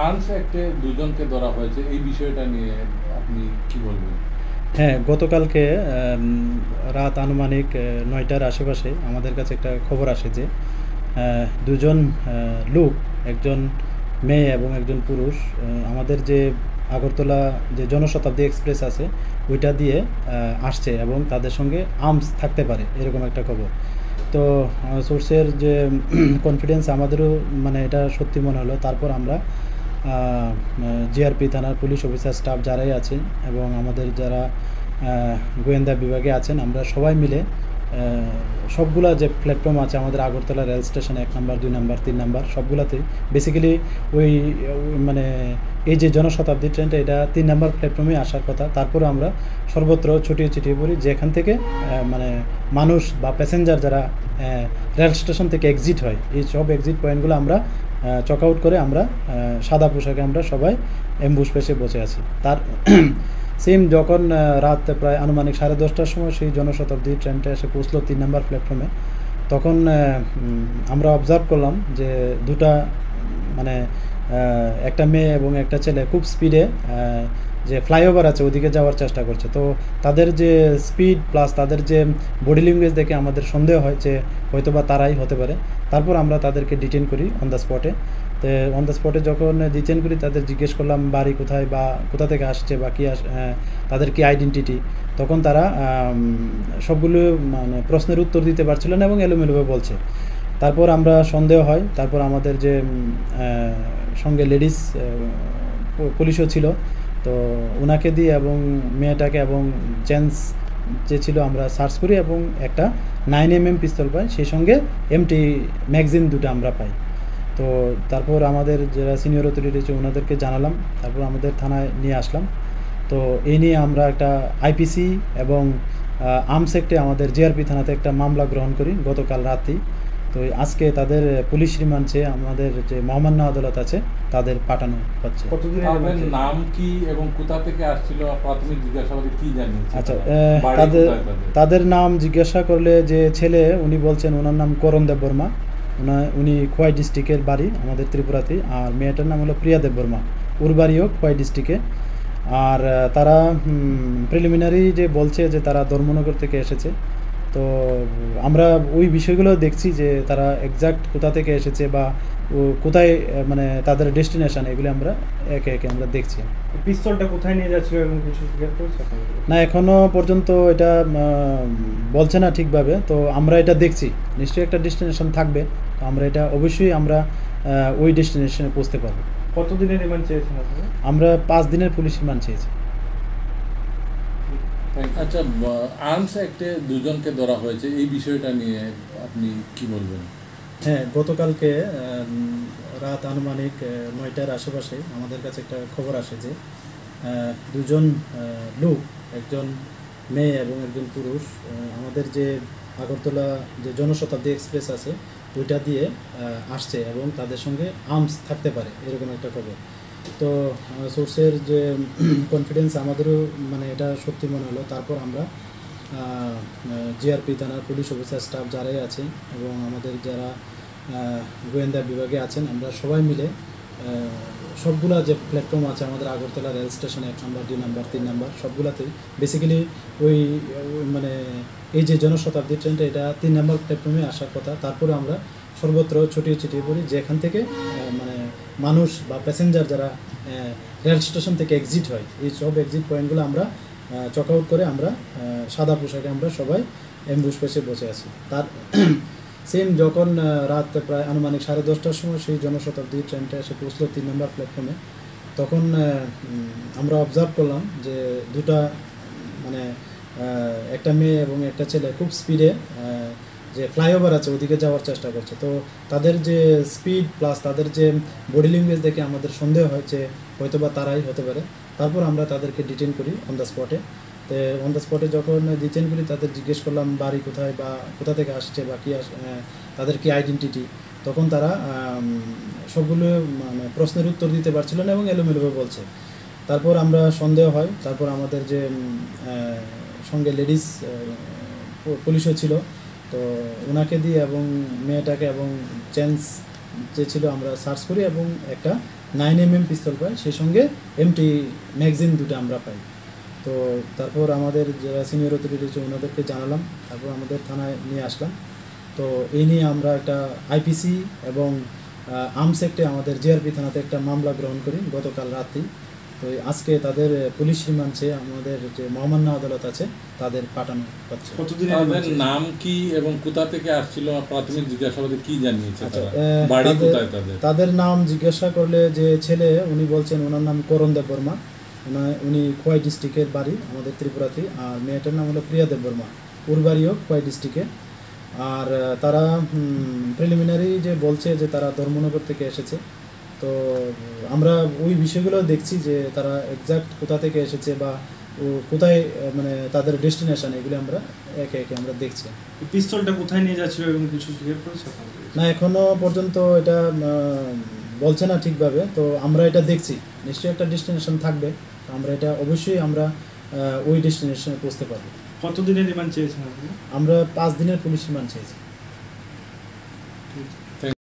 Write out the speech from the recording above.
Arms অ্যাক্টে দুজনকে ধরা হয়েছে, এই বিষয়টা নিয়ে আপনি কি বলবেন? হ্যাঁ, গতকালকে রাত আনুমানিক ৯টার আশেপাশে আমাদের কাছে একটা খবর আসে যে দুজন লোক, একজন মেয়ে এবং একজন পুরুষ, আমাদের যে আগরতলা যে জনশতাব্দী এক্সপ্রেস আছে ওইটা দিয়ে আসছে এবং তাদের সঙ্গে আর্মস থাকতে পারে এরকম একটা খবর। তো সোর্সের যে কনফিডেন্স আমাদেরও মানে এটা সত্যি মনে হলো। তারপর আমরা জিআরপি থানার পুলিশ অফিসার স্টাফ যারাই আছেন এবং আমাদের যারা গোয়েন্দা বিভাগে আছেন, আমরা সবাই মিলে সবগুলা যে প্ল্যাটফর্ম আছে আমাদের Agartala rail station ১ number, ২ number, ৩ number সবগুলাতেই বেসিক্যালি ওই মানে এই যে জনশতাব্দী ট্রেনটা এটা ৩ নাম্বার প্ল্যাটফর্মে আসার কথা। তারপরে আমরা সর্বত্র ছড়িয়ে ছিটিয়ে পড়ি, যেখান থেকে মানে মানুষ বা প্যাসেঞ্জার যারা রেল স্টেশন থেকে এক্সিট হয়, এই সব এক্সিট পয়েন্টগুলো আমরা চক আউট করে আমরা সাদা পোশাকে আমরা সবাই অ্যাম্বুশ পেশে বসে আছি। তার সেম যখন রাত প্রায় আনুমানিক 10:30টার সময় সেই জনশতাব্দী ট্রেনটা এসে পৌঁছলো ৩ নাম্বার প্ল্যাটফর্মে, তখন আমরা অবজার্ভ করলাম যে দুটা মানে একটা মেয়ে এবং একটা ছেলে খুব স্পিডে যে ফ্লাইওভার আছে ওদিকে যাওয়ার চেষ্টা করছে। তো তাদের যে স্পিড প্লাস তাদের যে বডি ল্যাঙ্গুয়েজ দেখে আমাদের সন্দেহ হয় যে হয়তো বা তারাই হতে পারে। তারপর আমরা তাদেরকে ডিটেন করি অন দ্য স্পটে। তো অন দ্য স্পটে যখন ডিটেন করি তাদের জিজ্ঞেস করলাম বাড়ি কোথায় বা কোথা থেকে আসছে বা কী তাদের কি আইডেন্টিটি। তখন তারা সবগুলো মানে প্রশ্নের উত্তর দিতে পারছিল না এবং এলোমেলোভাবে বলছে। তারপর আমরা সন্দেহ হয়, তারপর আমাদের যে সঙ্গে লেডিস পুলিশও ছিল, তো ওনাকে দিয়ে এবং মেয়েটাকে এবং জেন্টস যে ছিল আমরা সার্চ করি এবং একটা 9mm পিস্তল পাই, সেই সঙ্গে এমটি ম্যাগজিন দুটো আমরা পাই। তো তারপর আমাদের যারা সিনিয়র অথরিটি আছে ওনাদেরকে জানালাম, তারপর আমাদের থানায় নিয়ে আসলাম। তো এই নিয়ে আমরা একটা আইপিসি এবং আর্মস অ্যাক্টে আমাদের জিআরপি থানাতে একটা মামলা গ্রহণ করি গতকাল রাতেই। তো আজকে তাদের পুলিশ রিমান্ডে আমাদের যে মহামান্য আদালত আছে তাদের পাঠানো হচ্ছে। তাদের নাম কি এবং কোথা থেকে আসছিল, প্রাথমিক জিজ্ঞাসাবাদে কি জানিয়েছে? আচ্ছা, বাড়ি তাদের কোথায় তাদের? তাদের নাম জিজ্ঞাসা করলে যে ছেলে উনি বলছেন ওনার নাম করণ দেববর্মা, উনি খোয়াই ডিস্ট্রিক্টের বাড়ি আমাদের ত্রিপুরাতেই। আর মেয়েটার নাম হলো প্রিয়া দেববর্মা, ওর বাড়িও খোয়াই ডিস্ট্রিক্টে। আর তারা প্রিলিমিনারি যে বলছে যে তারা ধর্মনগর থেকে এসেছে। তো আমরা ওই বিষয়গুলো দেখছি যে তারা এক্স্যাক্ট কোথা থেকে এসেছে বা কোথায় মানে তাদের ডেস্টিনেশন, এগুলো আমরা একে একে আমরা দেখছি। পিস্তলটা কোথায় নিয়ে যাচ্ছিল এবং কিছু জিজ্ঞাসা করেছে? না, এখনও পর্যন্ত এটা বলছে না ঠিকভাবে। তো আমরা এটা দেখছি, নিশ্চয়ই একটা ডেস্টিনেশন থাকবে। তো আমরা এটা অবশ্যই আমরা ওই ডেস্টিনেশনে পৌঁছতে পারবো। কতদিনের রিমান্ড চেয়েছেন আপনারা? আমরা 5 দিনের পুলিশ রিমান্ড চেয়েছি। আচ্ছা, আর্মস অ্যাক্টে দুজনকে ধরা হয়েছে, এই বিষয়টা নিয়ে আপনি কি বলবেন? হ্যাঁ, গতকালকে রাত আনুমানিক ৯টার আশেপাশে আমাদের কাছে একটা খবর আসে যে দুজন লোক, একজন মেয়ে এবং একজন পুরুষ, আমাদের যে আগরতলা যে জনশতাব্দী এক্সপ্রেস আছে ওইটা দিয়ে আসছে এবং তাদের সঙ্গে আর্মস থাকতে পারে এরকম একটা খবর। তো সোর্সের যে কনফিডেন্স আমাদেরও মানে এটা সত্যি মনে হলো। তারপর আমরা জিআরপি থানার পুলিশ অফিসার স্টাফ যারাই আছেন এবং আমাদের যারা গোয়েন্দা বিভাগে আছেন, আমরা সবাই মিলে সবগুলা যে প্ল্যাটফর্ম আছে আমাদের Agartala rail station ১ number, ২ number, ৩ number সবগুলাতেই বেসিক্যালি ওই মানে এই যে জনশতাব্দী ট্রেনটা এটা ৩ নাম্বার প্ল্যাটফর্মে আসার কথা। তারপরে আমরা সর্বত্র ছড়িয়ে ছিটিয়ে পড়ি, যেখান থেকে মানে মানুষ বা প্যাসেঞ্জার যারা রেল স্টেশন থেকে এক্সিট হয়, এই সব এক্সিট পয়েন্টগুলো আমরা চক আউট করে আমরা সাদা পোশাকে আমরা সবাই অ্যাম্বুশ পেশে বসে আছি। তার সেম যখন রাত প্রায় আনুমানিক 10:30টার সময় সেই জনশতাব্দী ট্রেনটা এসে পৌঁছলো ৩ নাম্বার প্ল্যাটফর্মে, তখন আমরা অবজার্ভ করলাম যে দুটা মানে একটা মেয়ে এবং একটা ছেলে খুব স্পিডে যে ফ্লাইওভার আছে ওদিকে যাওয়ার চেষ্টা করছে। তো তাদের যে স্পিড প্লাস তাদের যে বডি ল্যাঙ্গুয়েজ দেখে আমাদের সন্দেহ হয় যে হয়তো বা তারাই হতে পারে। তারপর আমরা তাদেরকে ডিটেন করি অন দ্য স্পটে। তো অন দ্য স্পটে যখন ডিটেন করি তাদের জিজ্ঞেস করলাম বাড়ি কোথায় বা কোথা থেকে আসছে বা কী তাদের কি আইডেন্টিটি। তখন তারা সবগুলো মানে প্রশ্নের উত্তর দিতে পারছিল না এবং এলোমেলোভাবে বলছে। তারপর আমরা সন্দেহ হয়, তারপর আমাদের যে সঙ্গে লেডিস পুলিশও ছিল, তো ওনাকে দিয়ে এবং মেয়েটাকে এবং জেন্টস যে ছিল আমরা সার্চ করি এবং একটা 9mm পিস্তল পাই, সেই সঙ্গে এমটি ম্যাগজিন দুটো আমরা পাই। তো তারপর আমাদের যারা সিনিয়র অথরিটি রয়েছে ওনাদেরকে জানালাম, তারপর আমাদের থানায় নিয়ে আসলাম। তো এই নিয়ে আমরা একটা আইপিসি এবং আর্মস অ্যাক্টে আমাদের জিআরপি থানাতে একটা মামলা গ্রহণ করি গতকাল রাতেই। তো আজকে তাদের পুলিশ রিমান্ডে আমাদের যে মহামান্য আদালত আছে তাদের পাঠানো হচ্ছে। কতদিনের তাদের রিমান্ড চেয়েছেন? নাম কি এবং কোথা থেকে আসছিল, প্রাথমিক জিজ্ঞাসাবাদে কি জানিয়েছে আচ্ছা, তারা? বাড়ি তাদের- কোথায় তাদের? তাদের নাম জিজ্ঞাসা করলে যে ছেলে উনি বলছেন ওনার নাম করণ দেব বর্মা, উনি খোয়াই ডিস্ট্রিক্টের বাড়ি আমাদের ত্রিপুরাতে। আর মেয়েটার নাম হলো প্রিয়া দেব বর্মা, ওর বাড়িও খোয়াই ডিস্ট্রিক্টে। আর তারা প্রিলিমিনারি যে বলছে যে তারা ধর্মনগর থেকে এসেছে। তো আমরা ওই বিষয়গুলো দেখছি যে তারা এক্সাক্ট কোথা থেকে এসেছে বা ও কোথায় মানে তাদের ডেস্টিনেশন, এগুলো আমরা একে একে আমরা দেখছি। এই পিস্তলটা কোথায় নিয়ে যাচ্ছিল এবং কিছু জিজ্ঞেস করেছে আপনাদের? না, এখনো পর্যন্ত এটা বলছে না ঠিকভাবে। তো আমরা এটা দেখছি, নিশ্চয়ই একটা ডেস্টিনেশন থাকবে। তো আমরা এটা অবশ্যই আমরা ওই ডেস্টিনেশনে পৌঁছতে পারবো। কতদিনের রিমান্ড চেয়েছেন আপনি? আমরা 5 দিনের পুলিশ রিমান্ড চেয়েছি।